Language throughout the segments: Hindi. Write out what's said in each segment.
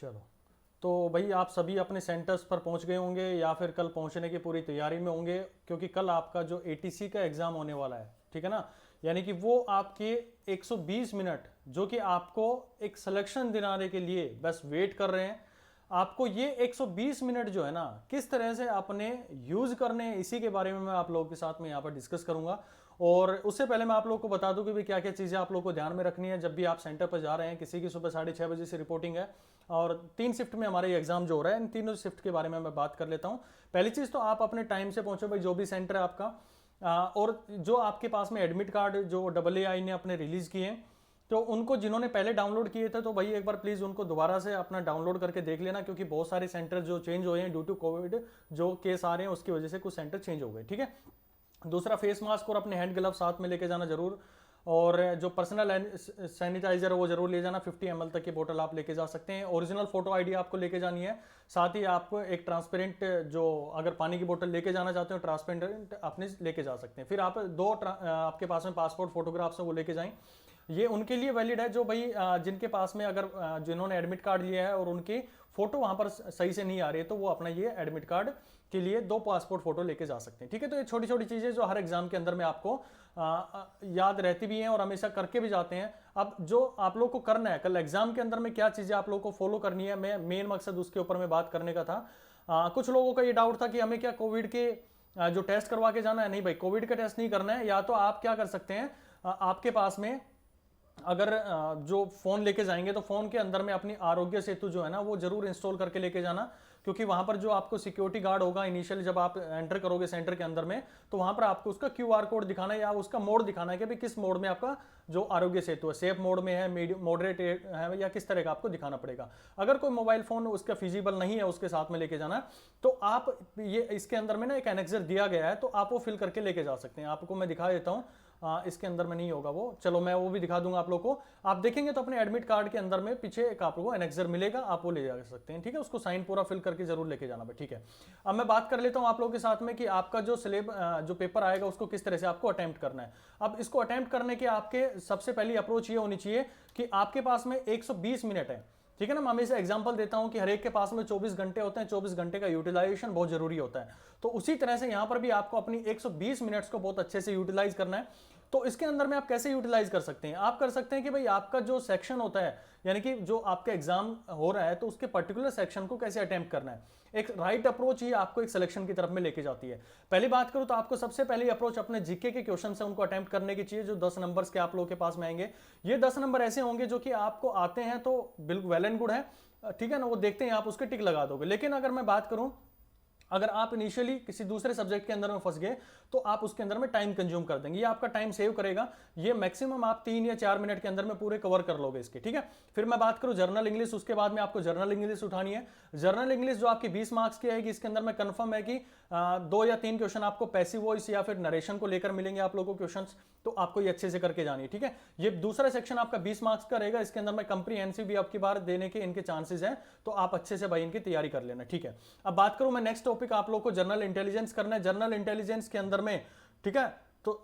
चलो, तो भाई आप सभी अपने सेंटर्स पर पहुंच गए होंगे या फिर कल पहुंचने की पूरी तैयारी में होंगे, क्योंकि कल आपका जो एटीसी का एग्जाम होने वाला है, ठीक है ना। यानी कि वो आपके 120 मिनट जो कि आपको एक सिलेक्शन दिलाने के लिए बस वेट कर रहे हैं। आपको ये 120 मिनट जो है ना किस तरह से अपने यूज करने हैं, इसी के बारे में मैं आप लोगों के साथ में यहाँ पर डिस्कस करूंगा। और उससे पहले मैं आप लोगों को बता दूं कि भाई क्या क्या चीज़ें आप लोगों को ध्यान में रखनी है जब भी आप सेंटर पर जा रहे हैं। किसी की सुबह 6:30 बजे से रिपोर्टिंग है और 3 शिफ्ट में हमारा ये एग्जाम जो हो रहा है, इन तीनों शिफ्ट के बारे में मैं बात कर लेता हूँ। पहली चीज़ तो आप अपने टाइम से पहुंचो भाई, जो भी सेंटर है आपका। और जो आपके पास में एडमिट कार्ड जो AAI ने अपने रिलीज़ किए हैं, तो उनको जिन्होंने पहले डाउनलोड किए थे तो भाई एक बार प्लीज़ उनको दोबारा से अपना डाउनलोड करके देख लेना, क्योंकि बहुत सारे सेंटर जो चेंज हुए हैं ड्यू टू कोविड जो केस आ रहे हैं उसकी वजह से कुछ सेंटर चेंज हो गए, ठीक है। दूसरा, फेस मास्क और अपने हैंड ग्लव साथ में लेके जाना जरूर। और जो पर्सनल सैनिटाइजर है वो जरूर ले जाना, 50 ml तक की बोतल आप लेके जा सकते हैं। ओरिजिनल फोटो आईडी आपको लेके जानी है। साथ ही आपको एक ट्रांसपेरेंट, जो अगर पानी की बोतल लेके जाना चाहते हो ट्रांसपेरेंट अपने लेके जा सकते हैं। फिर आप आपके पास में पासपोर्ट फोटोग्राफ्स हैं वो लेके जाएं। ये उनके लिए वैलिड है जो भाई जिनके पास में अगर जिन्होंने एडमिट कार्ड लिया है और उनकी फोटो वहां पर सही से नहीं आ रही है, तो वो अपना ये एडमिट कार्ड के लिए 2 पासपोर्ट फोटो लेके जा सकते हैं, ठीक है। तो ये छोटी छोटी चीजें जो हर एग्जाम के अंदर में आपको याद रहती भी हैं और हमेशा करके भी जाते हैं। अब जो आप लोग को करना है कल एग्जाम के अंदर में, क्या चीजें आप लोग को फॉलो करनी है, मैं मेन मकसद उसके ऊपर में बात करने का था। कुछ लोगों का ये डाउट था कि हमें क्या कोविड के जो टेस्ट करवा के जाना है। नहीं भाई, कोविड का टेस्ट नहीं करना है। या तो आप क्या कर सकते हैं, आपके पास में अगर जो फोन लेके जाएंगे तो फोन के अंदर में अपनी आरोग्य सेतु जो है ना वो जरूर इंस्टॉल करके लेके जाना, क्योंकि वहां पर जो आपको सिक्योरिटी गार्ड होगा इनिशियली जब आप एंटर करोगे सेंटर के अंदर में, तो वहां पर आपको उसका QR कोड दिखाना है या उसका मोड दिखाना है कि भाई किस मोड में आपका जो आरोग्य सेतु है, सेफ मोड में है, मीडियम मॉडरेट है या किस तरह का आपको दिखाना पड़ेगा। अगर कोई मोबाइल फोन उसका फिजिबल नहीं है उसके साथ में लेके जाना, तो आप ये इसके अंदर में ना एक एनेक्सर दिया गया है, तो आप वो फिल करके लेके जा सकते हैं। आपको मैं दिखा देता हूँ, इसके अंदर में नहीं होगा वो, चलो मैं वो भी दिखा दूंगा आप लोग को। आप देखेंगे तो अपने एडमिट कार्ड के अंदर में पीछे एक आप लोगों को एनेक्सर मिलेगा, आप वो ले जा सकते हैं, ठीक है। उसको साइन पूरा फिल करके जरूर लेके जाना भाई, ठीक है। अब मैं बात कर लेता हूं आप लोगों के साथ में कि आपका जो जो पेपर आएगा उसको किस तरह से आपको अटेम्प्ट करना है। अब इसको अटेम्प्ट करने के आपके सबसे पहली अप्रोच ये होनी चाहिए कि आपके पास में 120 मिनट है, ठीक है ना। मैं हमेशा एग्जांपल देता हूं कि हर एक के पास में 24 घंटे होते हैं, 24 घंटे का यूटिलाइजेशन बहुत जरूरी होता है। तो उसी तरह से यहां पर भी आपको अपनी 120 मिनट्स को बहुत अच्छे से यूटिलाइज करना है। तो इसके अंदर में आप कैसे यूटिलाइज कर सकते हैं, आप कर सकते हैं कि भाई आपका जो सेक्शन होता है, यानी कि जो आपका एग्जाम हो रहा है तो उसके पर्टिकुलर सेक्शन को कैसे अटेम्प्ट करना है। एक राइट अप्रोच ही आपको एक सिलेक्शन की तरफ में लेके जाती है। पहली बात करूं तो आपको सबसे पहली अप्रोच अपने जीके के क्वेश्चन से उनको अटेम्प्ट करने की चाहिए, जो 10 नंबर्स के आप लोगों के पास में आएंगे। ये 10 नंबर ऐसे होंगे जो कि आपको आते हैं तो बिल्कुल वेल एंड गुड है, ठीक है ना, वो देखते हैं आप उसके टिक लगा दोगे। लेकिन अगर मैं बात करूं, अगर आप इनिशियली किसी दूसरे सब्जेक्ट के अंदर में फंस गए तो आप उसके अंदर में टाइम कंज्यूम कर देंगे, ये आपका टाइम सेव करेगा। ये मैक्सिमम आप 3 या 4 मिनट के अंदर में पूरे कवर कर लोगे इसके, ठीक है। फिर मैं बात करूं जर्नल इंग्लिश, उसके बाद में आपको जर्नल इंग्लिश उठानी है। जर्नल इंग्लिश जो आपकी 20 मार्क्स की आएगी, इसके अंदर में कंफर्म है कि 2 या 3 क्वेश्चन आपको पैसिव वॉइस या फिर नरेशन को लेकर मिलेंगे आप लोगों को क्वेश्चन, तो आपको ये अच्छे से करके जानी है, ठीक है। ये दूसरा सेक्शन आपका 20 मार्क्स का रहेगा, इसके अंदर में कंप्रीहेंसिव भी आपकी बार देने के इनके चांसेस हैं, तो आप अच्छे से भाई इनकी तैयारी कर लेना, ठीक है। अब बात करूं मैं नेक्स्ट टॉपिक, आप लोग को जनरल इंटेलिजेंस करना है। जनरल इंटेलिजेंस के अंदर में, ठीक है, तो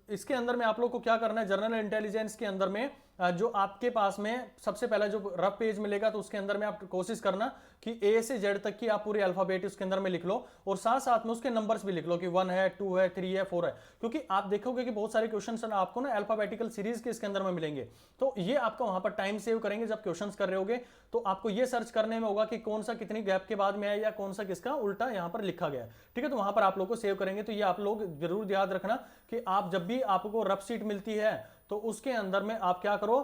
इसके अंदर में आप लोग को क्या करना है, जनरल इंटेलिजेंस के अंदर में जो आपके पास में सबसे पहला जो रफ पेज मिलेगा तो उसके अंदर में आप कोशिश करना कि ए से जेड तक की आप पूरी अल्फाबेट उसके अंदर में लिख लो, और साथ साथ में उसके नंबर्स भी लिख लो कि 1 है, 2 है, 3 है, 4 है, क्योंकि आप देखोगे कि बहुत सारे क्वेश्चंस आपको ना अल्फाबेटिकल सीरीज के इसके अंदर में मिलेंगे। तो ये आपका वहां पर टाइम सेव करेंगे जब क्वेश्चंस कर रहे होगे, तो आपको ये सर्च करने में होगा कि कौन सा कितनी गैप के बाद में है या कौन सा किसका उल्टा यहां पर लिखा गया है, ठीक है। तो वहां पर आप लोग को सेव करेंगे। तो ये आप लोग जरूर याद रखना कि आप जब भी आपको रफ शीट मिलती है तो उसके अंदर में आप क्या करो,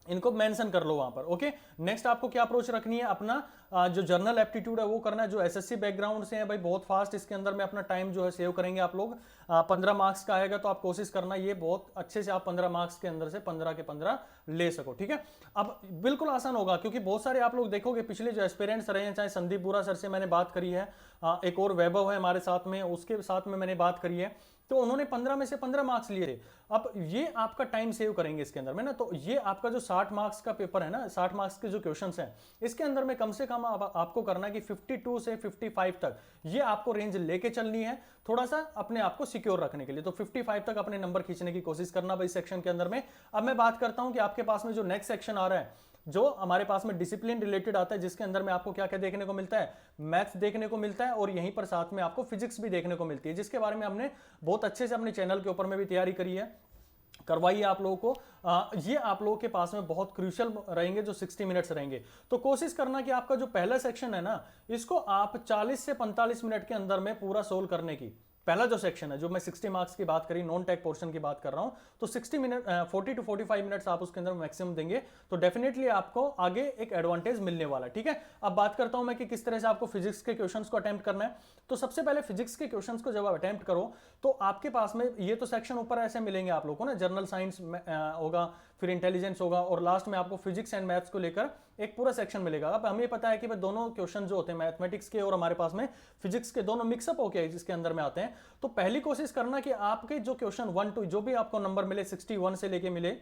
इनको मेंशन कर लो वहां पर, ओके। नेक्स्ट आपको क्या अप्रोच रखनी है, अपना जो जर्नल एप्टीट्यूड है वो करना है। जो एसएससी बैकग्राउंड से है भाई बहुत फास्ट इसके अंदर में अपना टाइम जो है सेव करेंगे आप लोग। 15 मार्क्स का आएगा तो आप कोशिश करना ये बहुत अच्छे से आप 15 मार्क्स के अंदर से 15 के 15 ले सको, ठीक है। अब बिल्कुल आसान होगा, क्योंकि बहुत सारे आप लोग देखोगे पिछले जो एस्पिरेंट्स रहे हैं, चाहे संदीप बुरा सर से मैंने बात करी है, एक और वैभव है हमारे साथ में, उसके साथ में मैंने बात करी है, तो उन्होंने 15 में से 15 मार्क्स लिए थे। अब ये आपका टाइम सेव करेंगे इसके अंदर में ना, तो ये आपका जो 60 मार्क्स का पेपर है ना, 60 मार्क्स के जो क्वेश्चंस हैं, इसके अंदर में कम से कम आपको करना है कि 52 से 55 तक ये आपको रेंज लेके चलनी है, थोड़ा सा अपने आप को सिक्योर रखने के लिए। तो 55 तक अपने नंबर खींचने की कोशिश करना भाई सेक्शन के अंदर में। अब मैं बात करता हूं कि आपके पास में जो नेक्स्ट सेक्शन आ रहा है, जो हमारे पास में डिसिप्लिन रिलेटेड आता है, जिसके अंदर में आपको क्या क्या देखने को मिलता है, मैथ्स देखने को मिलता है और यहीं पर साथ में आपको फिजिक्स भी देखने को मिलती है, जिसके बारे में हमने बहुत अच्छे से अपने चैनल के ऊपर में भी तैयारी करी है, करवाइए आप लोगों को। ये आप लोगों के पास में बहुत क्रूशियल रहेंगे जो 60 मिनट्स रहेंगे। तो कोशिश करना कि आपका जो पहला सेक्शन है ना, इसको आप 40 से 45 मिनट के अंदर में पूरा सोल्व करने की, पहला जो सेक्शन है, जो मैं 60 मार्क्स की बात करी, नॉन टेक पोर्शन की बात कर रहा हूं, तो 60 मिनट 40 टू 45 मिनट्स आप उसके अंदर मैक्सिमम देंगे, तो डेफिनेटली आपको आगे एक एडवांटेज मिलने वाला है। ठीक है, अब बात करता हूं मैं कि किस तरह से आपको फिजिक्स के क्वेश्चंस को अटेम्प्ट करना है। तो सबसे पहले फिजिक्स के क्वेश्चंस को जब आप अटेम्प्ट करो, तो आपके पास में ये तो सेक्शन ऊपर ऐसे मिलेंगे आप लोगों को ना, जनरल साइंस होगा, फिर इंटेलिजेंस होगा, और लास्ट में आपको फिजिक्स एंड मैथ्स को लेकर एक पूरा सेक्शन मिलेगा। अब हमें पता है कि भाई दोनों क्वेश्चन जो होते हैं मैथमेटिक्स के और हमारे पास में फिजिक्स के, दोनों मिक्सअप होके जिसके अंदर में आते हैं। तो पहली कोशिश करना कि आपके जो क्वेश्चन 1 2 जो भी आपको नंबर मिले, 61 से लेके मिले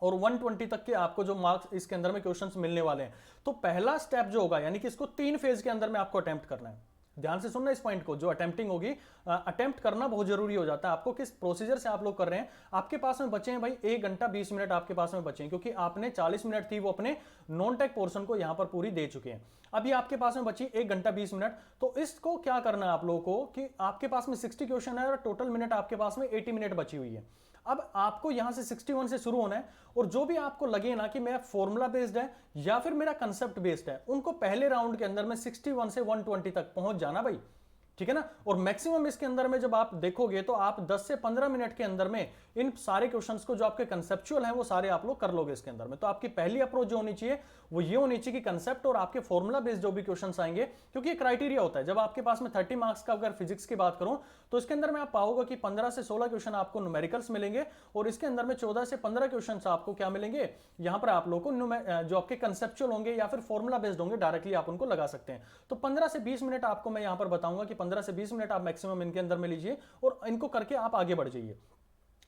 और 120 तक के आपको जो मार्क्स इसके अंदर में क्वेश्चंस मिलने वाले हैं, तो पहला स्टेप जो होगा, यानी कि इसको 3 फेज के अंदर में आपको अटेम्प्ट करना है। ध्यान से सुनना इस पॉइंट को, जो अटेम्प्टिंग होगी, अटेम्प्ट करना बहुत जरूरी हो जाता है। आपको किस प्रोसीजर से आप लोग कर रहे हैं, आपके पास में बचे हैं भाई 1 घंटा 20 मिनट आपके पास में बचे हैं, क्योंकि आपने 40 मिनट थी वो अपने नॉन टेक पोर्शन को यहां पर पूरी दे चुके हैं। अभी आपके पास में बची 1 घंटा 20 मिनट, तो इसको क्या करना है आप लोगों को कि आपके पास में 60 क्वेश्चन है और टोटल मिनट आपके पास में 80 मिनट बची हुई है। अब आपको यहां से 61 से शुरू होना है, और जो भी आपको लगे ना कि मेरा फॉर्मूला बेस्ड है या फिर मेरा कंसेप्ट बेस्ड है, उनको पहले राउंड के अंदर में 61 से 120 तक पहुंच जाना भाई। ठीक है ना, और मैक्सिमम इसके अंदर में जब आप देखोगे तो आप 10 से 15 मिनट के अंदर में इन सारे क्वेश्चंस को जो आपके कंसेप्चुअल हैं वो सारे आप लोग कर लोगे इसके अंदर में। तो आपकी पहली अप्रोच जो होनी चाहिए वो ये होनी चाहिए कि कंसेप्ट और आपके फॉर्मूला बेस्ड जो भी क्वेश्चंस आएंगे, क्योंकि ये क्राइटेरिया होता है। जब आपके पास में 30 मार्क्स का अगर फिजिक्स की बात करूं, तो इसके अंदर में आप पाओगे कि 15 से 16 क्वेश्चन आपको न्यूमेरिकल्स मिलेंगे, और इसके अंदर में 14 से 15 क्वेश्चन आपको क्या मिलेंगे, यहां पर आप लोग को जो आपके कंसेप्चुअल होंगे या फिर फॉर्मूला बेस्ड होंगे, डायरेक्टली आप उनको लगा सकते हैं। तो 15 से 20 मिनट आपको मैं यहां पर बताऊंगा कि 15 से 20 मिनट आप मैक्सिमम इनके अंदर में लीजिए और इनको करके आप आगे बढ़ जाइए।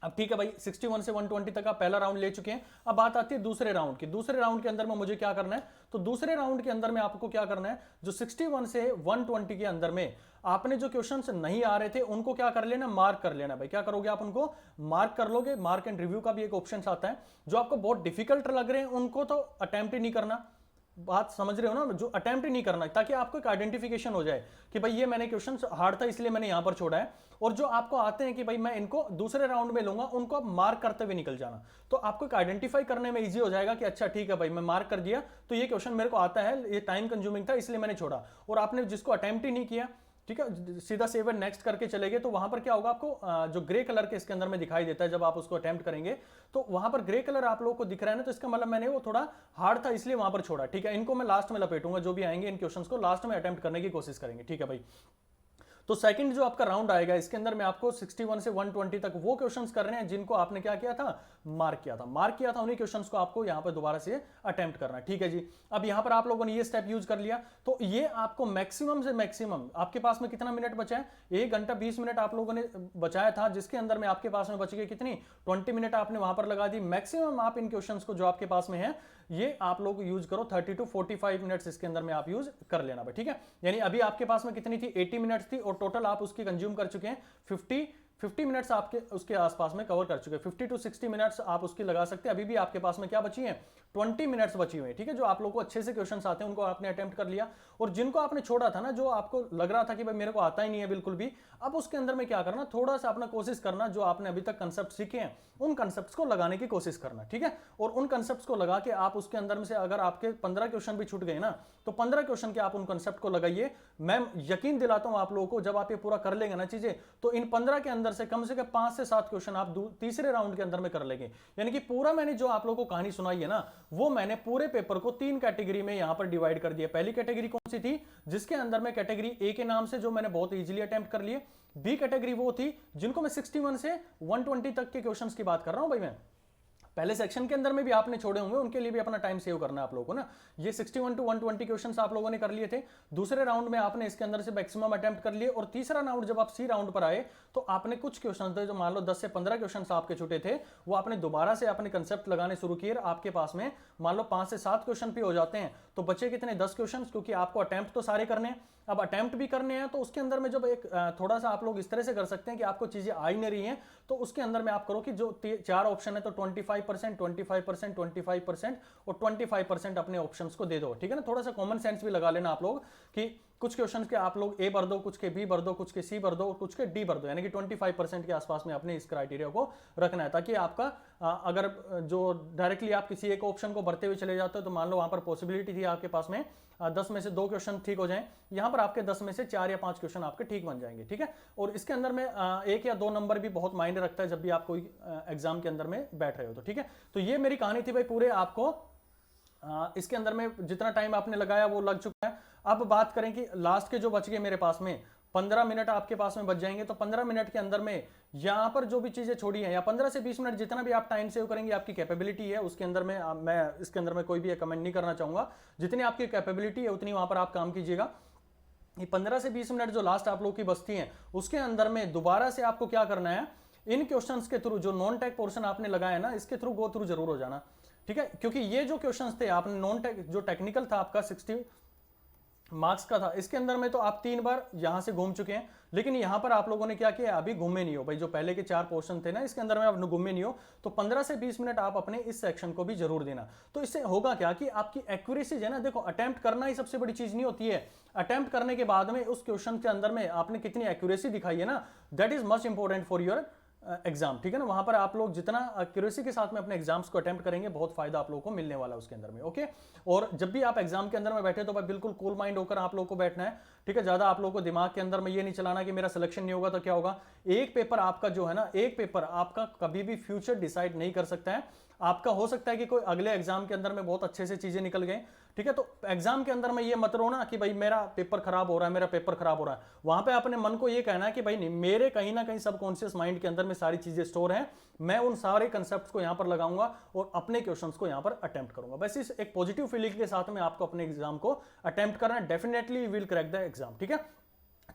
अब ठीक है भाई, 61 से 120 तक आप पहला राउंड ले चुके हैं। अब बात आती है दूसरे राउंड की। दूसरे राउंड के अंदर में मुझे क्या करना है, तो दूसरे राउंड के अंदर में आपको क्या करना है, जो 61 से 120 के अंदर में आपने जो क्वेश्चंस नहीं आ रहे थे उनको क्या कर लेना, मार्क कर लेना भाई। क्या करोगे आप, उनको मार्क कर लोगे। मार्क एंड रिव्यू का भी एक ऑप्शन आता है। जो आपको बहुत डिफिकल्ट लग रहे हैं उनको तो अटेम्प्ट ही नहीं करना, बात समझ रहे हो ना, जो अटेम्प्ट ही नहीं करना, ताकि आपको एक आइडेंटिफिकेशन हो जाए कि भाई ये मैंने क्वेश्चन हार्ड था इसलिए मैंने यहां पर छोड़ा है। और जो आपको आते हैं कि भाई मैं इनको दूसरे राउंड में लूंगा, उनको आप मार्क करते हुए निकल जाना। तो आपको एक आइडेंटिफाई करने में इजी हो जाएगा कि अच्छा ठीक है भाई, मैं मार्क कर दिया तो ये क्वेश्चन मेरे को आता है, ये टाइम कंज्यूमिंग था इसलिए मैंने छोड़ा। और आपने जिसको अटेम्प्ट ही नहीं किया, ठीक है, सीधा सेव एंड नेक्स्ट करके चले गए, तो वहां पर क्या होगा, आपको जो ग्रे कलर के इसके अंदर में दिखाई देता है जब आप उसको अटेम्प्ट करेंगे, तो वहां पर ग्रे कलर आप लोगों को दिख रहा है ना, तो इसका मतलब मैंने वो थोड़ा हार्ड था इसलिए वहां पर छोड़ा। ठीक है, इनको मैं लास्ट में लपेटूंगा, जो भी आएंगे इन क्वेश्चंस को लास्ट में अटेम्प्ट करने की कोशिश करेंगे। ठीक है भाई, तो सेकंड जो आपका राउंड आएगा इसके अंदर में आपको 61 से 120 तक वो क्वेश्चंस कर रहे हैं जिनको आपने क्या किया था, मार्क किया था उन्हीं क्वेश्चंस को आपको यहां पर दोबारा से अटेम्प्ट करना है। ठीक है जी, अब यहां पर आप लोगों ने ये स्टेप यूज कर लिया, तो ये आपको मैक्सिमम से मैक्सिमम आपके पास में कितना मिनट बचा है, 1 घंटा 20 मिनट आप लोगों ने बचाया था, जिसके अंदर में आपके पास में बच गए कितनी, 20 मिनट आपने वहां पर लगा दी। मैक्सिमम आप इन क्वेश्चंस को जो आपके पास में है ये आप लोग यूज करो 30 टू 45 मिनट्स इसके अंदर में आप यूज कर लेना भाई। ठीक है, यानी अभी आपके पास में कितनी थी, 80 मिनट्स थी, और टोटल आप उसकी कंज्यूम कर चुके हैं 50 मिनट्स आपके उसके आसपास में कवर कर चुके हैं। 50 टू 60 मिनट्स आप उसकी लगा सकते हैं। अभी भी आपके पास में क्या बची है, 20 मिनट्स बची हुई है। ठीक है, जो आप लोगों को अच्छे से क्वेश्चंस आते हैं उनको आपने अटेम्प्ट कर लिया, और जिनको आपने छोड़ा था ना, जो आपको लग रहा था कि भाई मेरे को आता ही नहीं है बिल्कुल भी, अब उसके अंदर में क्या करना, थोड़ा सा अपना कोशिश करना, जो आपने अभी तक कंसेप्ट सीखे हैं उन कंसेप्ट्स को लगाने की कोशिश करना। ठीक है, और उन कंसेप्ट्स को लगा के आप उसके अंदर में से अगर आपके 15 क्वेश्चन भी छूट गए ना, तो 15 क्वेश्चन के आप उन कंसेप्ट को लगाइए। मैं यकीन दिलाता हूं आप लोगों को, जब आप ये पूरा कर लेंगे ना चीजें, तो इन 15 के अंदर से कम 5 से 7 क्वेश्चन आप तीसरे राउंड के अंदर में कर लेंगे। यानी कि पूरा मैंने जो आप लोगों को कहानी सुनाई है ना, वो मैंने पूरे पेपर को 3 कैटेगरी में यहां पर डिवाइड कर दिया। पहली कैटेगरी कौन सी थी, जिसके अंदर में कैटेगरी ए के नाम से जो मैंने बहुत इजीली अटेम्प्ट कर लिए। बी कैटेगरी वो थी जिनको मैं 61 से 120 तक के क्वेश्चंस की बात कर रहा हूं भाई। मैं पहले सेक्शन के अंदर में भी आपने छोड़े होंगे, उनके लिए भी अपना टाइम सेव करना है आप लोगों को ना। ये 61 टू 120 क्वेश्चंस आप लोगों ने कर लिए थे। दूसरे राउंड में आपने इसके अंदर से मैक्सिमम अटेम्प्ट कर लिए, और तीसरा राउंड जब आप सी राउंड पर आए तो आपने कुछ क्वेश्चन थे जो मान लो 10 से 15 क्वेश्चन आपके छूटे थे, वो आपने दोबारा से अपने कंसेप्ट लगाने शुरू किए। आपके पास में मान लो 5 से 7 क्वेश्चन भी हो जाते हैं, तो बचे कितने, 10 क्वेश्चन, क्योंकि आपको अटेम्प्ट तो सारे करने हैं। अब अटेम्प्ट भी करने हैं तो उसके अंदर में जब एक थोड़ा सा आप लोग इस तरह से कर सकते हैं कि आपको चीजें आ ही नहीं रही हैं, तो उसके अंदर में आप करो कि जो 4 ऑप्शन है तो 25 25%, 25%, 25% और 25% अपने ऑप्शंस को दे दो, ठीक है ना। थोड़ा सा कॉमन सेंस भी लगा लेना आप लोग कि कुछ क्वेश्चंस के आप लोग ए भर दो, कुछ के बी भर दो, कुछ के सी भर दो और कुछ के डी भर दो, यानी कि 25% के आसपास में अपने इस क्राइटेरिया को रखना है, ताकि आपका अगर जो डायरेक्टली आप किसी एक ऑप्शन को भरते हुए चले जाते हो तो मान लो वहां पर पॉसिबिलिटी थी आपके पास में 10 में से 2 क्वेश्चन ठीक हो जाएं, यहां पर आपके 10 में से 4 या 5 क्वेश्चन आपके ठीक बन जाएंगे, ठीक है। और इसके अंदर में 1 या 2 नंबर भी बहुत मायने रखता है जब भी आप कोई एग्जाम के अंदर में बैठ रहे हो तो, ठीक है। तो ये मेरी कहानी थी भाई, पूरे आपको इसके अंदर में जितना टाइम आपने लगाया वो लग चुका है। अब बात करें कि लास्ट के जो बच गए मेरे पास में 15 मिनट आपके पास में बच जाएंगे, तो 15 मिनट के अंदर में यहां पर जो भी चीजें छोड़ी हैं, या 15 से 20 मिनट जितना भी आप टाइम सेव करेंगे आपकी कैपेबिलिटी है उसके अंदर में, मैं इसके अंदर में कोई भी कमेंट नहीं करना चाहूंगा, जितनी आपकी कैपेबिलिटी है उतनी वहां पर आप काम कीजिएगा। ये 15 से 20 मिनट जो लास्ट आप लोग की बचती हैं उसके अंदर में दोबारा से आपको क्या करना है, इन क्वेश्चंस के थ्रू जो नॉन टेक पोर्शन आपने लगाया ना इसके थ्रू गो थ्रू जरूर हो जाना, ठीक है। क्योंकि ये जो क्वेश्चंस थे आपने नॉन टेक जो टेक्निकल था आपका 60 मार्क्स का था, इसके अंदर में तो आप 3 बार यहां से घूम चुके हैं, लेकिन यहां पर आप लोगों ने क्या किया, अभी घूमे नहीं हो भाई, जो पहले के 4 पोर्शन थे ना इसके अंदर में आप घूमे नहीं हो, तो 15 से 20 मिनट आप अपने इस सेक्शन को भी जरूर देना। तो इससे होगा क्या कि आपकी एक्यूरेसी है ना, देखो अटेम्प्ट करना ही सबसे बड़ी चीज नहीं होती है, अटेम्प्ट करने के बाद में उस क्वेश्चन के अंदर में आपने कितनी एक्यूरेसी दिखाई है ना, that is much important for your exam, ठीक है ना। वहां पर आप लोग जितना एक्यूरेसी के साथ में अपने एग्जाम्स को अटेम्प्ट करेंगे बहुत फायदा आप लोगों को मिलने वाला है उसके अंदर में, ओके। और जब भी आप एग्जाम के अंदर में बैठे तो भाई बिल्कुल कूल माइंड होकर आप लोगों को बैठना है, ठीक है। ज्यादा आप लोगों को दिमाग के अंदर में ये नहीं चलाना कि मेरा सिलेक्शन नहीं होगा तो क्या होगा। एक पेपर आपका जो है ना, एक पेपर आपका कभी भी फ्यूचर डिसाइड नहीं कर सकता है। आपका हो सकता है कि कोई अगले एग्जाम के अंदर में बहुत अच्छे से चीजें निकल गए, ठीक है। तो एग्जाम के अंदर में ये मत रोना कि भाई मेरा पेपर खराब हो रहा है, मेरा पेपर खराब हो रहा है। वहां पे अपने मन को ये कहना है कि भाई नहीं, मेरे कहीं ना कहीं सबकॉन्शियस माइंड के अंदर में सारी चीजें स्टोर हैं, मैं उन सारे कंसेप्ट्स को यहां पर लगाऊंगा और अपने क्वेश्चंस को यहां पर अटेम्प्ट करूंगा। बस इस एक पॉजिटिव फीलिंग के साथ में आपको अपने एग्जाम को अटेम्प्ट करना है, definitely will crack the exam, ठीक है।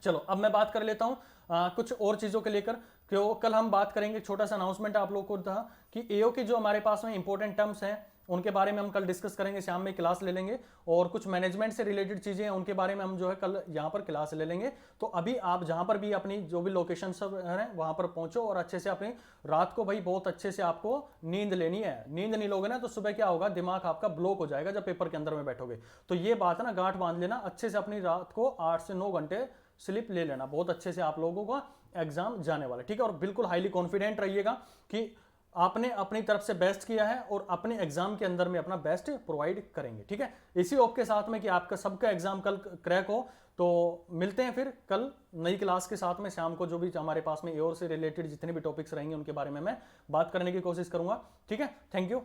चलो अब मैं बात कर लेता हूं कुछ और चीजों के लेकर। क्यों कल हम बात करेंगे, छोटा सा अनाउंसमेंट आप लोगों को था कि एओ के जो हमारे पास में इंपॉर्टेंट टर्म्स हैं उनके बारे में हम कल डिस्कस करेंगे, शाम में क्लास ले लेंगे, और कुछ मैनेजमेंट से रिलेटेड चीजें हैं उनके बारे में हम जो है कल यहां पर क्लास ले लेंगे। तो अभी आप जहां पर भी अपनी जो भी लोकेशन सब है वहां पर पहुंचो और अच्छे से अपनी रात को भाई बहुत अच्छे से आपको नींद लेनी है। नींद नहीं लोगे ना तो सुबह क्या होगा, दिमाग आपका ब्लॉक हो जाएगा जब पेपर के अंदर में बैठोगे। तो ये बात है ना, गांठ बांध लेना, अच्छे से अपनी रात को 8 से 9 घंटे स्लिप ले लेना, बहुत अच्छे से आप लोगों का एग्जाम जाने वाला, ठीक है। और बिल्कुल हाईली कॉन्फिडेंट रहिएगा कि आपने अपनी तरफ से बेस्ट किया है और अपने एग्जाम के अंदर में अपना बेस्ट प्रोवाइड करेंगे, ठीक है। इसी होप के साथ में कि आपका सबका एग्जाम कल क्रैक हो। तो मिलते हैं फिर कल नई क्लास के साथ में शाम को, जो भी हमारे पास में एओ से रिलेटेड जितने भी टॉपिक्स रहेंगे उनके बारे में मैं बात करने की कोशिश करूंगा, ठीक है। Thank you.